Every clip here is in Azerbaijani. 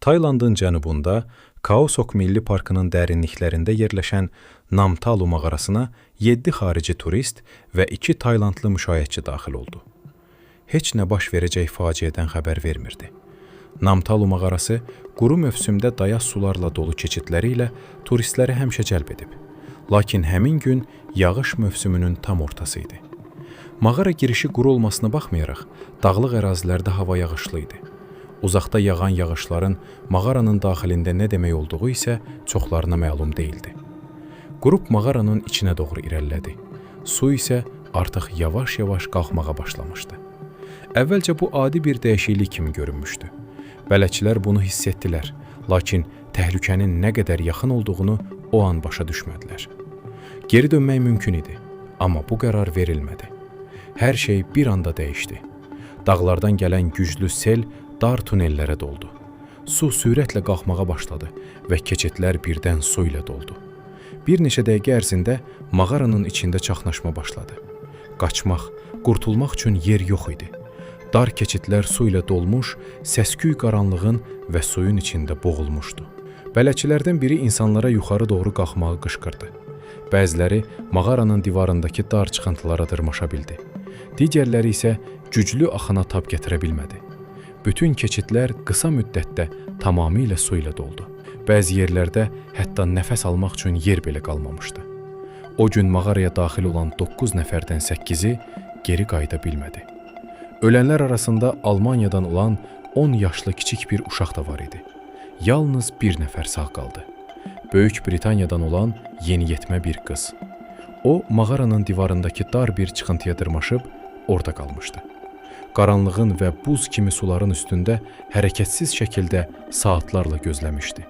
Taylandın cənubunda Kaosok Milli Parkının dərinliklərində yerləşən Namtalu mağarasına 7 xarici turist və 2 Taylandlı müşayiətçi daxil oldu. Heç nə baş verəcək faciədən xəbər vermirdi. Namtalu mağarası quru mövsümdə dayaz sularla dolu keçidləri ilə turistləri həmişə cəlb edib. Lakin həmin gün yağış mövsümünün tam ortası idi. Mağara girişi quru olmasına baxmayaraq, dağlıq ərazilərdə hava yağışlı idi. Uzaqda yağan yağışların mağaranın daxilində nə demək olduğu isə çoxlarına məlum deyildi. Qrup mağaranın içinə doğru irəlilədi. Su isə artıq yavaş-yavaş qalxmağa başlamışdı. Əvvəlcə bu adi bir dəyişiklik kimi görünmüşdü. Bələdçilər bunu hiss etdilər, lakin təhlükənin nə qədər yaxın olduğunu o an başa düşmədilər. Geri dönmək mümkün idi, amma bu qərar verilmədi. Hər şey bir anda dəyişdi. Dağlardan gələn güclü sel dar tunellərə doldu. Su sürətlə qalxmağa başladı və keçidlər birdən su ilə doldu. Bir neçə dəqiqə ərzində mağaranın içində çaxnaşma başladı. Qaçmaq, qurtulmaq üçün yer yox idi. Dar keçidlər su ilə dolmuş, səsküy qaranlığın və suyun içində boğulmuşdu. Bələdçilərdən biri insanlara yuxarı doğru qalxmağı qışqırdı. Bəziləri mağaranın divarındakı dar çıxıntılara dırmaşa bildi. Digərləri isə güclü axına tab gətirə bilmədi. Bütün keçidlər qısa müddətdə tamamilə su ilə doldu. Bəzi yerlərdə hətta nəfəs almaq üçün yer belə qalmamışdı. O gün mağaraya daxil olan 9 nəfərdən 8-i geri qayıda bilmədi. Ölənlər arasında Almaniyadan olan 10 yaşlı kiçik bir uşaq da var idi. Yalnız bir nəfər sağ qaldı. Böyük Britaniyadan olan yeniyetmə bir qız. O, mağaranın divarındakı dar bir çıxıntıya dırmaşıb orada qalmışdı. Qaranlığın və buz kimi suların üstündə hərəkətsiz şəkildə saatlarla gözləmişdi.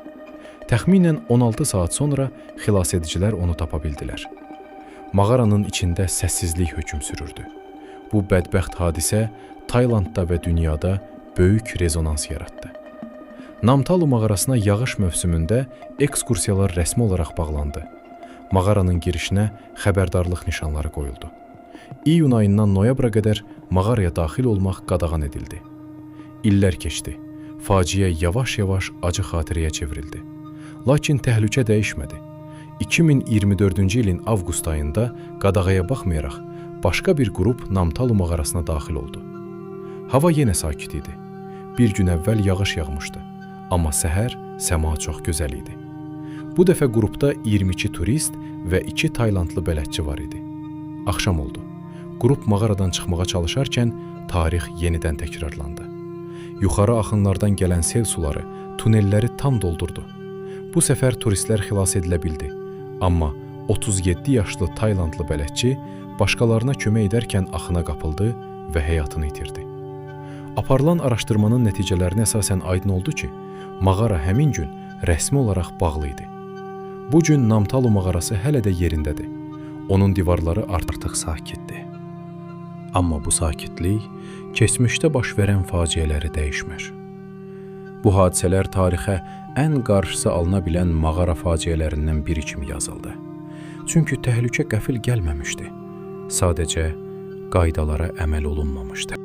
Təxminən 16 saat sonra xilasedicilər onu tapa bildilər. Mağaranın içində səssizlik hökm sürürdü. Bu bədbəxt hadisə Taylandda və dünyada böyük rezonans yaratdı. Namtalu mağarasına yağış mövsümündə ekskursiyalar rəsmi olaraq bağlandı. Mağaranın girişinə xəbərdarlıq nişanları qoyuldu. İyun ayından noyabra qədər mağaraya daxil olmaq qadağan edildi. İllər keçdi. Faciə yavaş-yavaş acı xatirəyə çevrildi. Lakin təhlükə dəyişmədi. 2024-cü ilin avqust ayında qadağaya baxmayaraq, başqa bir qrup Namtalu mağarasına daxil oldu. Hava yenə sakit idi. Bir gün əvvəl yağış yağmışdı. Amma səhər səma çox gözəl idi. Bu dəfə qrupda 22 turist və 2 Taylandlı bələdçi var idi. Axşam oldu. Qrup mağaradan çıxmağa çalışarkən tarix yenidən təkrarlandı. Yuxarı axınlardan gələn sel suları tunelləri tam doldurdu. Bu səfər turistlər xilas edilə bildi. Amma 37 yaşlı Taylandlı bələdçi başqalarına kömək edərkən axına qapıldı və həyatını itirdi. Aparılan araşdırmanın nəticələrinə əsasən aydın oldu ki, mağara həmin gün rəsmi olaraq bağlı idi. Bu gün Namtalu mağarası hələ də yerindədir. Onun divarları artıq sakitdir. Amma bu sakitlik keçmişdə baş verən faciələri dəyişmir. Bu hadisələr tarixə ən qarşısı alına bilən mağara faciələrindən biri kimi yazıldı. Çünki təhlükə qəfil gəlməmişdi. Sadəcə qaydalara əməl olunmamışdı.